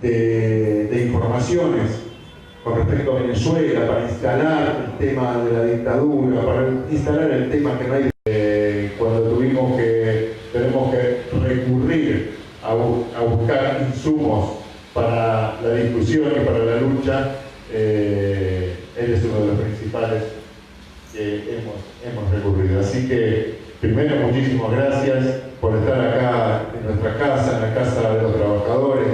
de informaciones con respecto a Venezuela, para instalar el tema de la dictadura, para instalar el tema que no hay cuando tenemos que recurrir a buscar insumos para la discusión y para la lucha, él es uno de los principales que hemos recurrido. Así que, primero, muchísimas gracias por estar acá en nuestra casa, en la Casa de los Trabajadores,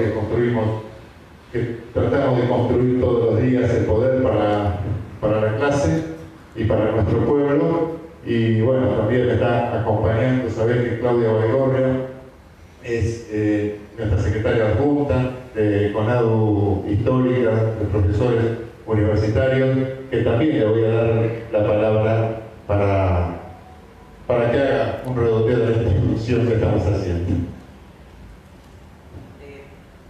que tratamos de construir todos los días el poder para la clase y para nuestro pueblo. Y bueno, también me está acompañando, saber que Claudia Baigorria es nuestra secretaria adjunta de CONADU Histórica, de profesores universitarios, que también le voy a dar la palabra para que haga un redondeo de esta introducción que estamos haciendo.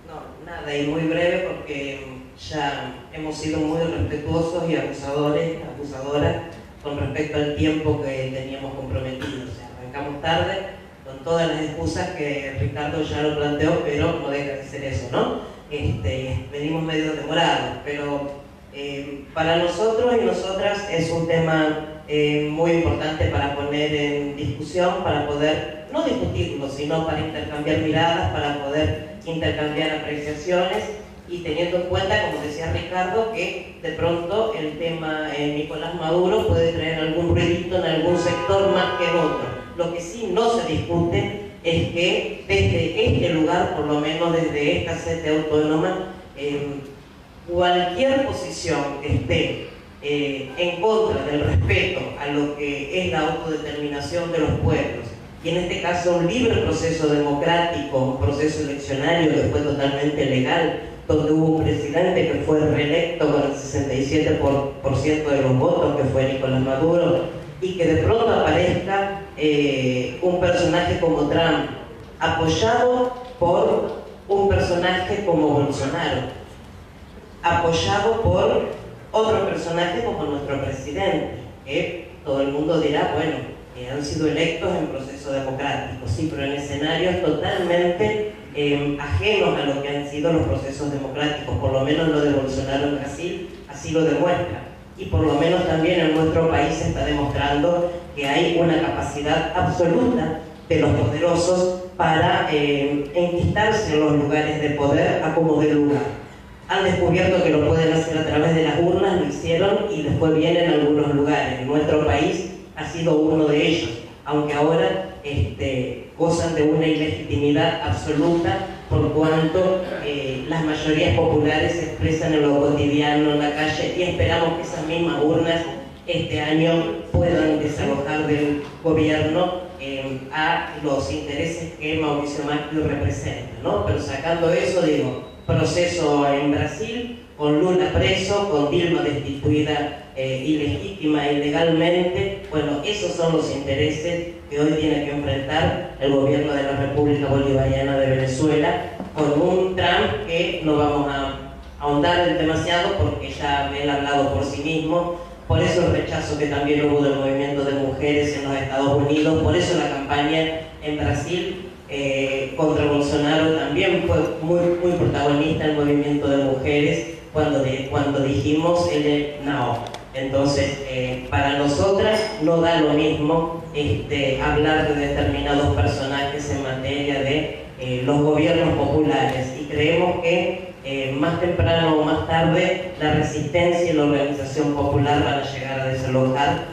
No, nada, y muy breve porque ya hemos sido muy respetuosos y acusadoras con respecto al tiempo que teníamos comprometido. O sea, arrancamos tarde con todas las excusas que Ricardo ya lo planteó, pero no deja de ser eso, ¿no? Venimos medio demorados, pero para nosotros y nosotras es un tema muy importante para poner en discusión, para poder, no discutirlo, sino para intercambiar miradas, para poder intercambiar apreciaciones, y teniendo en cuenta, como decía Ricardo, que de pronto el tema Nicolás Maduro puede traer algún ruidito en algún sector más que en otro. Lo que sí no se discute es que desde este lugar, por lo menos desde esta sede autónoma, cualquier posición que esté en contra del respeto a lo que es la autodeterminación de los pueblos, y en este caso un libre proceso democrático, un proceso eleccionario que fue totalmente legal, donde hubo un presidente que fue reelecto con el 67% de los votos, que fue Nicolás Maduro, y que de pronto aparezca un personaje como Trump, apoyado por un personaje como Bolsonaro, apoyado por otro personaje como nuestro presidente, que todo el mundo dirá, bueno, que han sido electos en proceso democrático, sí, pero en escenarios totalmente ajenos a lo que han sido los procesos democráticos. Por lo menos lo de Bolsonaro en Brasil así lo demuestra, y por lo menos también en nuestro país se está demostrando que hay una capacidad absoluta de los poderosos para enquistarse en los lugares de poder a como de lugar. Han descubierto que lo pueden hacer a través de las urnas, lo hicieron, y les fue bien en algunos lugares. En nuestro país ha sido uno de ellos, aunque ahora gozan de una ilegitimidad absoluta por cuanto las mayorías populares se expresan en lo cotidiano, en la calle, y esperamos que esas mismas urnas este año puedan desalojar del gobierno a los intereses que Mauricio Macri representa, ¿no? Pero sacando eso, digo, proceso en Brasil, con Lula preso, con Dilma destituida ilegítima e ilegalmente. Bueno, esos son los intereses que hoy tiene que enfrentar el gobierno de la República Bolivariana de Venezuela, con un Trump que no vamos a ahondar demasiado porque ya él ha hablado por sí mismo. Por eso el rechazo que también hubo del movimiento de mujeres en los Estados Unidos, por eso la campaña en Brasil contra Bolsonaro también fue muy protagonista el movimiento de mujeres cuando dijimos el no. Entonces, para nosotras no da lo mismo hablar de determinados personajes en materia de los gobiernos populares, y creemos que más temprano o más tarde la resistencia y la organización popular van a llegar a desalojar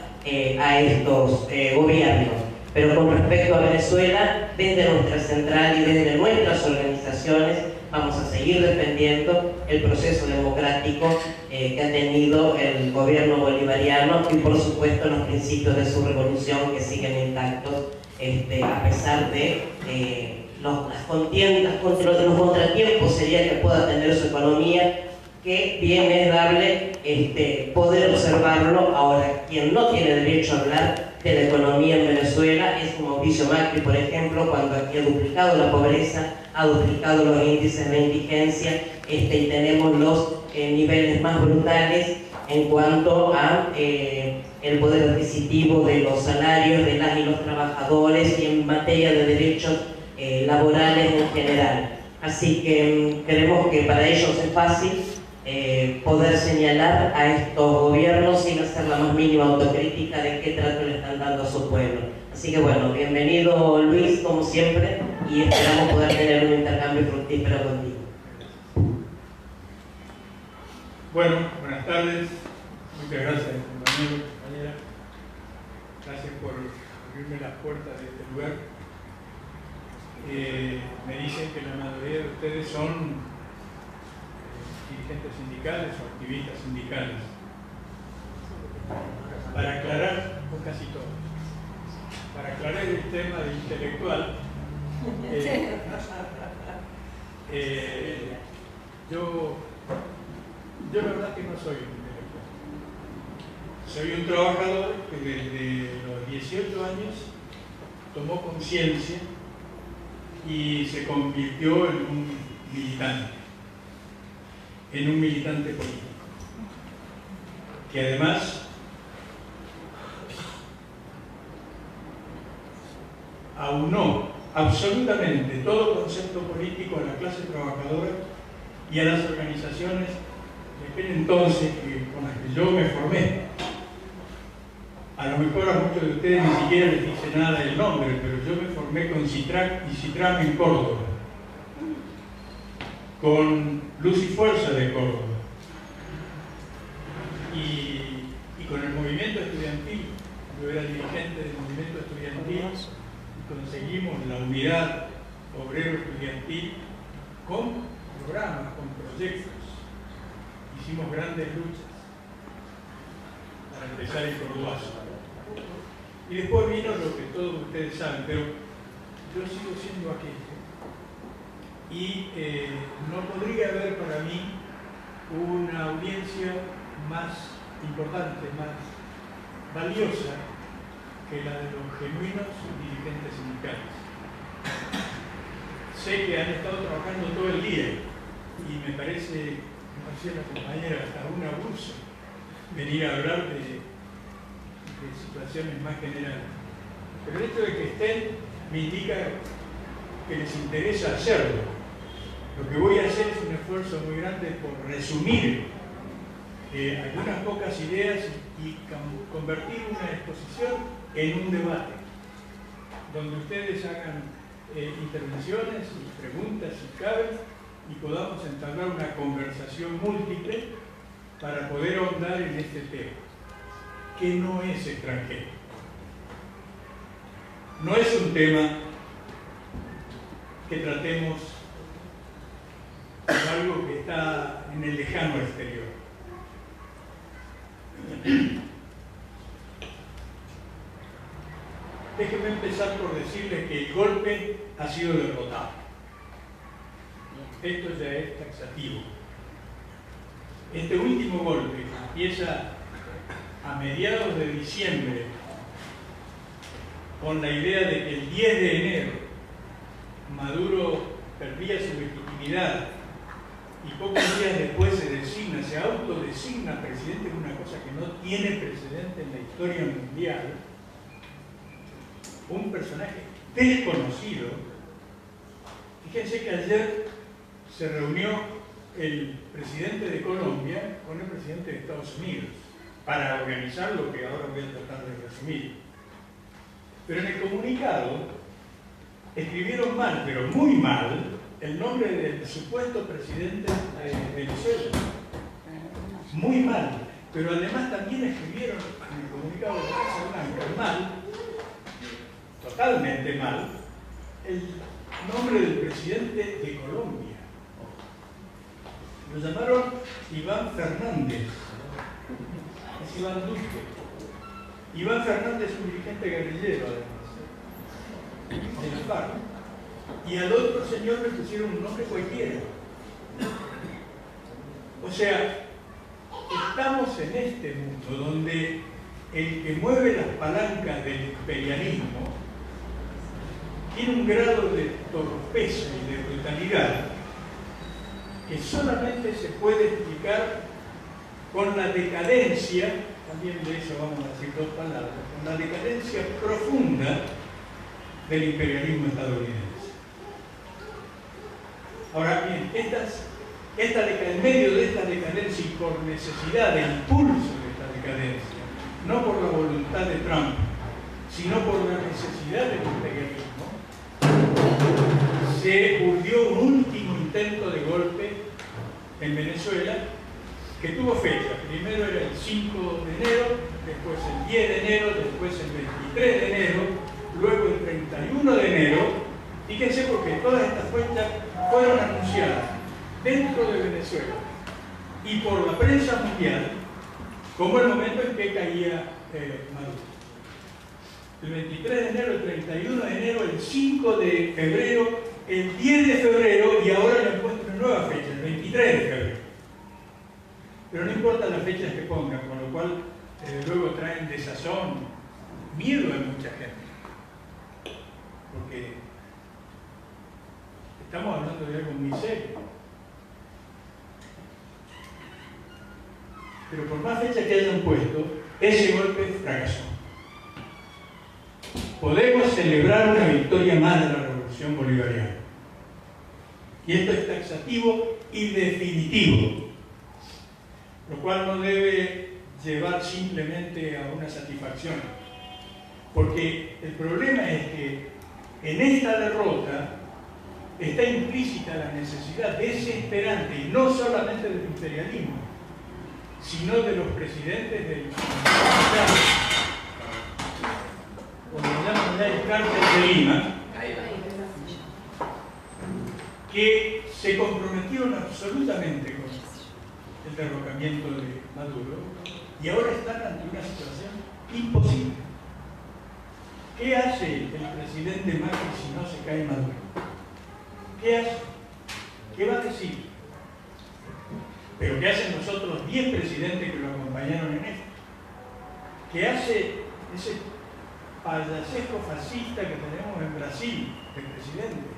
a estos gobiernos. Pero con respecto a Venezuela, desde nuestra central y desde nuestras organizaciones vamos a seguir defendiendo el proceso democrático que ha tenido el gobierno bolivariano, y por supuesto los principios de su revolución que siguen intactos a pesar de las contiendas, los contratiempos sería que pueda tener su economía, que bien es darle poder observarlo. Ahora, quien no tiene derecho a hablar de la economía en Venezuela es Mauricio Macri, por ejemplo, cuando aquí ha duplicado la pobreza, ha duplicado los índices de indigencia, y tenemos los niveles más brutales en cuanto a el poder adquisitivo de los salarios de las y los trabajadores, y en materia de derechos laborales en general. Así que creemos que para ellos es fácil poder señalar a estos gobiernos sin hacer la más mínima autocrítica de qué trato le están dando a su pueblo. Así que bueno, bienvenido Luis, como siempre, y esperamos poder tener un intercambio fructífero contigo. Bueno, buenas tardes. Muchas gracias, compañero, compañera. Gracias por abrirme las puertas de este lugar. Me dicen que la mayoría de ustedes son dirigentes sindicales o activistas sindicales. Para aclarar, o casi todos, para aclarar el tema de intelectual, yo la verdad que no soy un intelectual. Soy un trabajador que desde los 18 años tomó conciencia y se convirtió en un militante político, que además aunó absolutamente todo concepto político a la clase trabajadora y a las organizaciones de aquel entonces con las que yo me formé. A lo mejor a muchos de ustedes ni siquiera les dice nada el nombre, pero yo me formé con CITRAC y CITRAM en Córdoba, con Luz y Fuerza de Córdoba y con el movimiento estudiantil. Yo era dirigente del movimiento estudiantil y conseguimos la unidad obrero-estudiantil con programas, con proyectos. Hicimos grandes luchas para empezar el cordobazo. Y después vino lo que todos ustedes saben, pero yo sigo siendo aquello. Y no podría haber para mí una audiencia más importante, más valiosa que la de los genuinos dirigentes sindicales. Sé que han estado trabajando todo el día y me parece, como decía la compañera, hasta un abuso venir a hablar de situaciones más generales. Pero el hecho de que estén me indica que les interesa hacerlo. Lo que voy a hacer es un esfuerzo muy grande por resumir algunas pocas ideas y convertir una exposición en un debate, donde ustedes hagan intervenciones y preguntas si caben y podamos entablar una conversación múltiple para poder ahondar en este tema, que no es extranjero. No es un tema que tratemos como algo que está en el lejano exterior. Déjenme empezar por decirles que el golpe ha sido derrotado. Esto ya es taxativo. Este último golpe empieza a mediados de diciembre con la idea de que el 10 de enero Maduro perdía su legitimidad y pocos días después se autodesigna presidente, de una cosa que no tiene precedente en la historia mundial, un personaje desconocido. Fíjense que ayer se reunió el presidente de Colombia con el presidente de Estados Unidos para organizar lo que ahora voy a tratar de resumir. Pero en el comunicado escribieron mal, pero muy mal, el nombre del supuesto presidente de Venezuela. Muy mal. Pero además también escribieron en el comunicado de la Casa Blanca mal, totalmente mal, el nombre del presidente de Colombia. Lo llamaron Iván Fernández. Es Iván Duque. Iván Fernández es un dirigente guerrillero, además, de la FARC. Y al otro señor le pusieron un nombre cualquiera. O sea, estamos en este mundo donde el que mueve las palancas del imperialismo tiene un grado de torpeza y de brutalidad que solamente se puede explicar con la decadencia, también de eso vamos a decir dos palabras, con la decadencia profunda del imperialismo estadounidense. Ahora bien, en medio de esta decadencia y por necesidad de impulso de esta decadencia, no por la voluntad de Trump, sino por la necesidad del imperialismo, se urdió un último intento de golpe en Venezuela que tuvo fecha. Primero era el 5 de enero, después el 10 de enero, después el 23 de enero, luego el 31 de enero. Fíjense porque todas estas fechas fueron anunciadas dentro de Venezuela y por la prensa mundial como el momento en que caía Maduro. El 23 de enero, el 31 de enero, el 5 de febrero, el 10 de febrero y ahora le han puesto una nueva fecha, el 23 de febrero. Pero no importa las fechas que pongan, con lo cual luego traen desazón, miedo a mucha gente. Porque estamos hablando de algo muy serio. Pero por más fechas que hayan puesto, ese golpe fracasó. Podemos celebrar una victoria más de la revolución bolivariana. Y esto es taxativo y definitivo, lo cual no debe llevar simplemente a una satisfacción. Porque el problema es que en esta derrota está implícita la necesidad desesperante, y no solamente del imperialismo, sino de los presidentes del como llaman ya el cártel de Lima, que se comprometieron absolutamente con el derrocamiento de Maduro y ahora están ante una situación imposible. ¿Qué hace el presidente Macri si no se cae Maduro? ¿Qué hace? ¿Qué va a decir? Pero ¿qué hacen los otros 10 presidentes que lo acompañaron en esto? ¿Qué hace ese payasesco fascista que tenemos en Brasil, el presidente?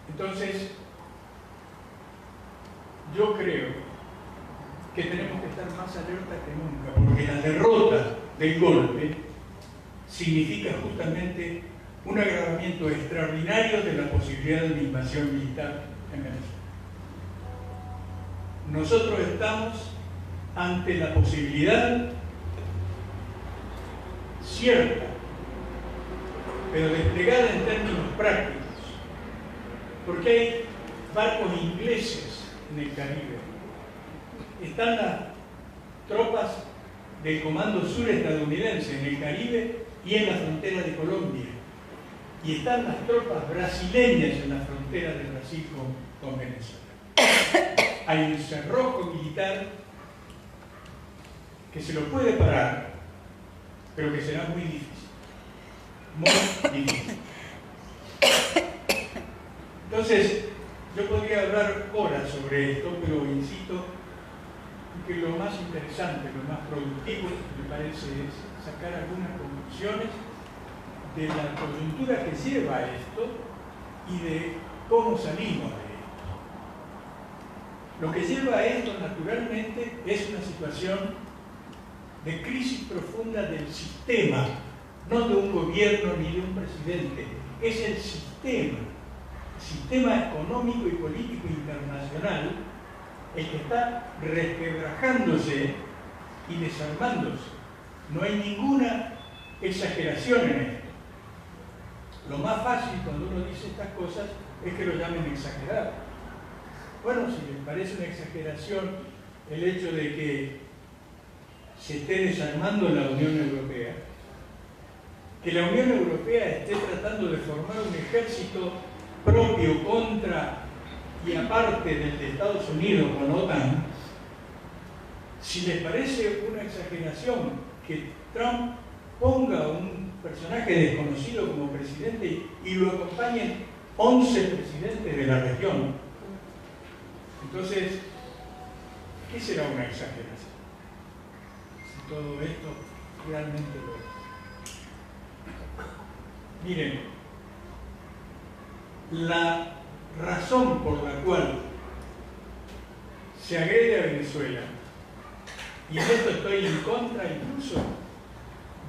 Entonces, yo creo que tenemos que estar más alerta que nunca, porque la derrota del golpe significa justamente un agravamiento extraordinario de la posibilidad de una invasión militar en Venezuela. Nosotros estamos ante la posibilidad cierta, pero desplegada en términos prácticos, porque hay barcos ingleses en el Caribe, están las tropas del Comando Sur estadounidense en el Caribe y en la frontera de Colombia, y están las tropas brasileñas en la frontera de Brasil con Venezuela. Hay un cerrojo militar que se lo puede parar, pero que será muy difícil. Muy difícil. Entonces, yo podría hablar horas sobre esto, pero insisto que lo más interesante, lo más productivo, me parece, es sacar algunas conclusiones de la coyuntura que lleva a esto y de cómo salimos de esto. Lo que lleva a esto, naturalmente, es una situación de crisis profunda del sistema, no de un gobierno ni de un presidente, es el sistema económico y político internacional el que está resquebrajándose y desarmándose. No hay ninguna exageración en esto. Lo más fácil cuando uno dice estas cosas es que lo llamen exagerado. Bueno, si les parece una exageración el hecho de que se esté desarmando la Unión Europea, que la Unión Europea esté tratando de formar un ejército propio contra y aparte del de Estados Unidos con la OTAN, si les parece una exageración que Trump ponga un personaje desconocido como presidente y lo acompañen 11 presidentes de la región, entonces, ¿qué será una exageración? Si todo esto realmente lo es. Miren, la razón por la cual se agrede a Venezuela, y en esto estoy en contra incluso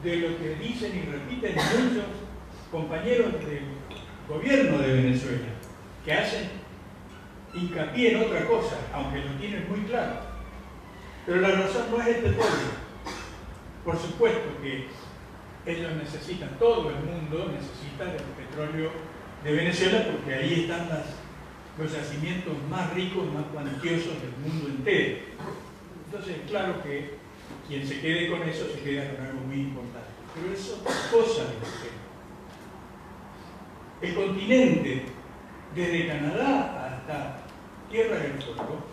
de lo que dicen y repiten muchos compañeros del gobierno de Venezuela, que hacen hincapié en otra cosa, aunque lo tienen muy claro. Pero la razón no es el petróleo. Por supuesto que ellos necesitan, todo el mundo necesita del petróleo de Venezuela, porque ahí están los yacimientos más ricos, más cuantiosos del mundo entero. Entonces, claro que quien se quede con eso se queda con algo muy importante. Pero es otra cosa del tema. El continente, desde Canadá hasta Tierra del Fuego,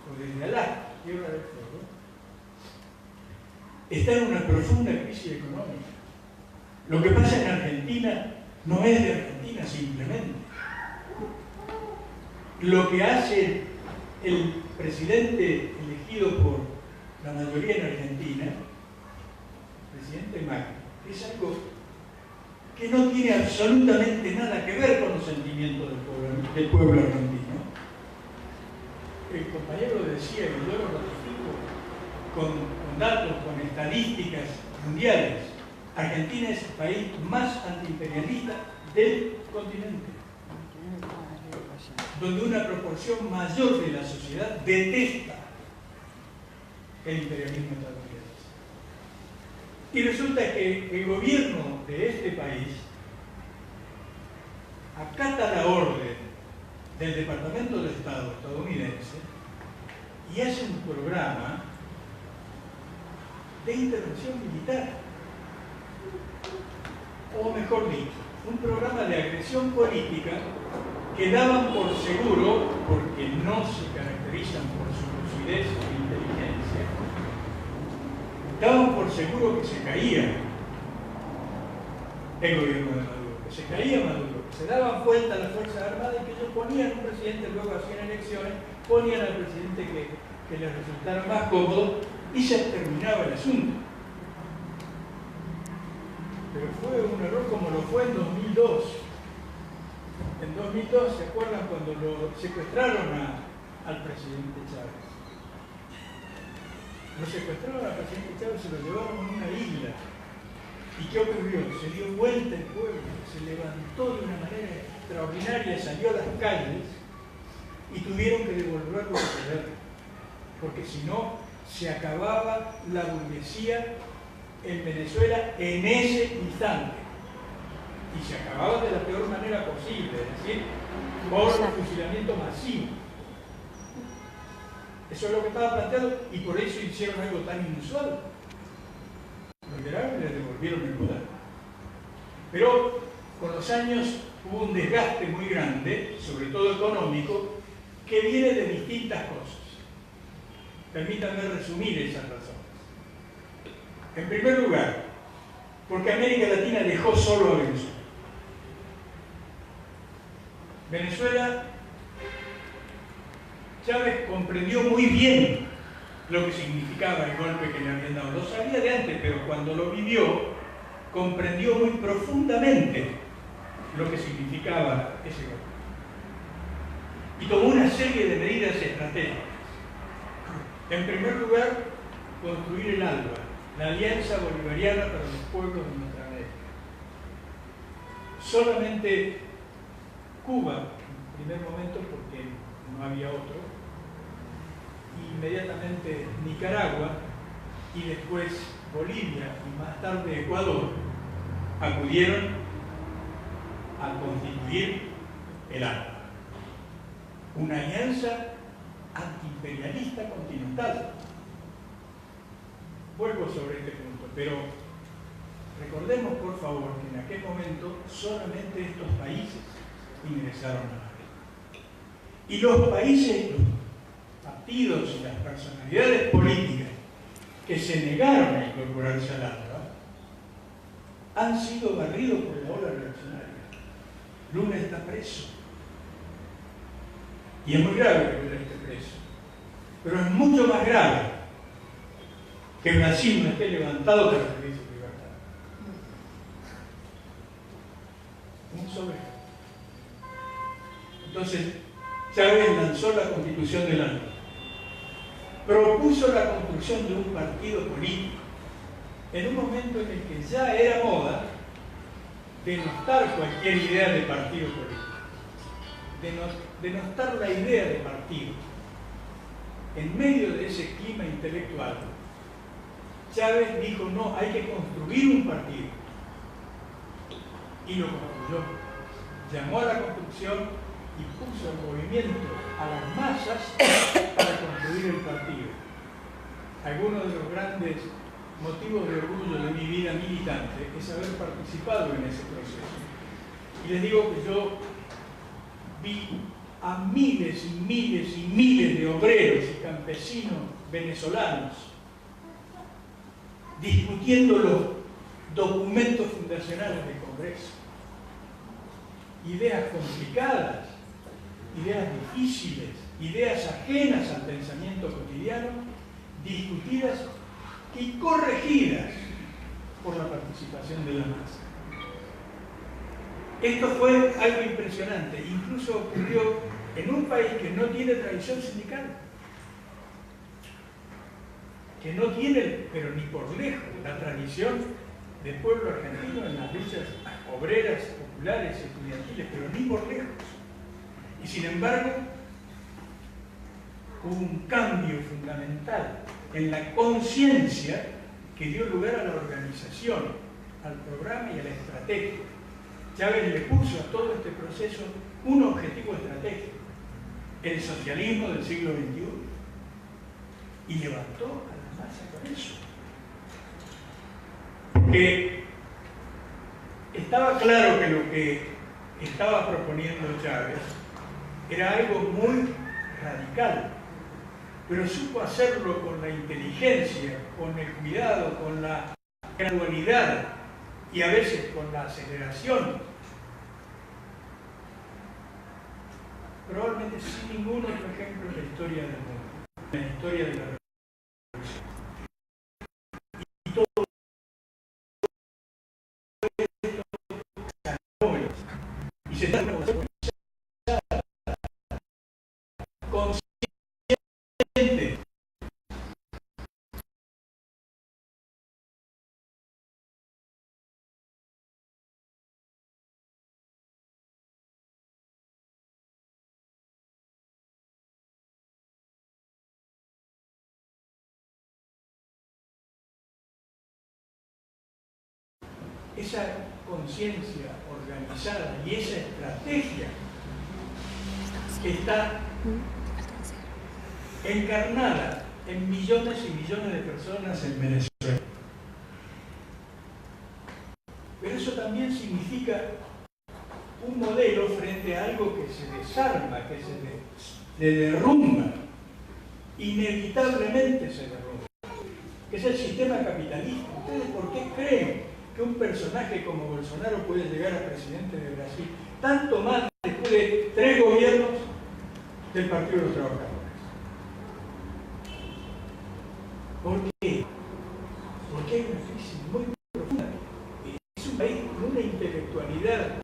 o desde Alaska, Tierra del Fuego, está en una profunda crisis económica. Lo que pasa en Argentina no es de Argentina simplemente. Lo que hace el presidente elegido por la mayoría en Argentina, el presidente Macri, es algo que no tiene absolutamente nada que ver con los sentimientos del pueblo argentino. El compañero decía, y yo lo ratifico, con datos, con estadísticas mundiales, Argentina es el país más antiimperialista del continente, donde una proporción mayor de la sociedad detesta el imperialismo estadounidense. Y resulta que el gobierno de este país acata la orden del Departamento de Estado estadounidense y hace un programa de intervención militar, o mejor dicho, un programa de agresión política que daban por seguro, porque no se caracterizan por su lucidez e inteligencia, daban por seguro que se caía el gobierno de Maduro, que se caía Maduro, que se daban vuelta a las Fuerzas Armadas y que ellos ponían un presidente, luego hacían elecciones, ponían al presidente que les resultara más cómodo y se terminaba el asunto. Pero fue un error como lo fue en 2002. En 2002, ¿se acuerdan cuando lo secuestraron al presidente Chávez? Lo secuestraron al presidente Chávez, se lo llevaron a una isla. ¿Y qué ocurrió? Se dio vuelta el pueblo, se levantó de una manera extraordinaria, salió a las calles y tuvieron que devolverlo al poder, porque si no, se acababa la burguesía en Venezuela en ese instante. Y se acababa de la peor manera posible, es decir, por fusilamiento masivo. Eso es lo que estaba planteado y por eso hicieron algo tan inusual. Lo liberaron y le devolvieron el poder. Pero con los años hubo un desgaste muy grande, sobre todo económico, que viene de distintas cosas. Permítanme resumir esas razones. En primer lugar, porque América Latina dejó solo a Venezuela. Venezuela, Chávez comprendió muy bien lo que significaba el golpe que le habían dado. Lo sabía de antes, pero cuando lo vivió, comprendió muy profundamente lo que significaba ese golpe. Y tomó una serie de medidas estratégicas. En primer lugar, construir el ALBA, la Alianza Bolivariana para los Pueblos de Nuestra América. Solamente Cuba, en primer momento, porque no había otro, inmediatamente Nicaragua y después Bolivia y más tarde Ecuador acudieron a constituir el ALBA, una alianza antiimperialista continental. Vuelvo sobre este punto, pero recordemos por favor que en aquel momento solamente estos países ingresaron a la red. Y los países, los partidos y las personalidades políticas que se negaron a incorporarse al ALBA han sido barridos por la ola reaccionaria. Lula está preso. Y es muy grave que Lula esté preso. Pero es mucho más grave que Brasil no esté levantado para pedir su libertad. Un solo ejemplo. Entonces, Chávez lanzó la constitución del ALBA. Propuso la construcción de un partido político en un momento en el que ya era moda denostar cualquier idea de partido político, denostar la idea de partido. En medio de ese clima intelectual, Chávez dijo, no, hay que construir un partido. Y lo construyó. Llamó a la construcción y puso en movimiento a las masas para construir el partido. Algunos de los grandes motivos de orgullo de mi vida militante es haber participado en ese proceso. Y les digo que yo vi a miles y miles y miles de obreros y campesinos venezolanos discutiendo los documentos fundacionales del Congreso. Ideas complicadas, ideas difíciles, ideas ajenas al pensamiento cotidiano, discutidas y corregidas por la participación de la masa. Esto fue algo impresionante, incluso ocurrió en un país que no tiene tradición sindical, que no tiene, pero ni por lejos, la tradición del pueblo argentino en las luchas obreras, populares, estudiantiles, pero ni por lejos. Y sin embargo, hubo un cambio fundamental en la conciencia que dio lugar a la organización, al programa y a la estrategia. Chávez le puso a todo este proceso un objetivo estratégico, el socialismo del siglo XXI, y levantó a la masa con eso. Porque estaba claro que lo que estaba proponiendo Chávez era algo muy radical, pero supo hacerlo con la inteligencia, con el cuidado, con la gradualidad y a veces con la aceleración, probablemente sin ningún otro ejemplo en la historia del mundo, en la historia de la revolución. Y todo esto y se está consciente. Esa conciencia organizada y esa estrategia está encarnada en millones y millones de personas en Venezuela. Pero eso también significa un modelo frente a algo que se desarma, que se derrumba, inevitablemente se derrumba, que es el sistema capitalista. ¿Ustedes por qué creen que un personaje como Bolsonaro puede llegar a presidente de Brasil, tanto más después de 3 gobiernos del Partido de los Trabajadores? ¿Por qué? Porque hay una crisis muy profunda. Es un país con una intelectualidad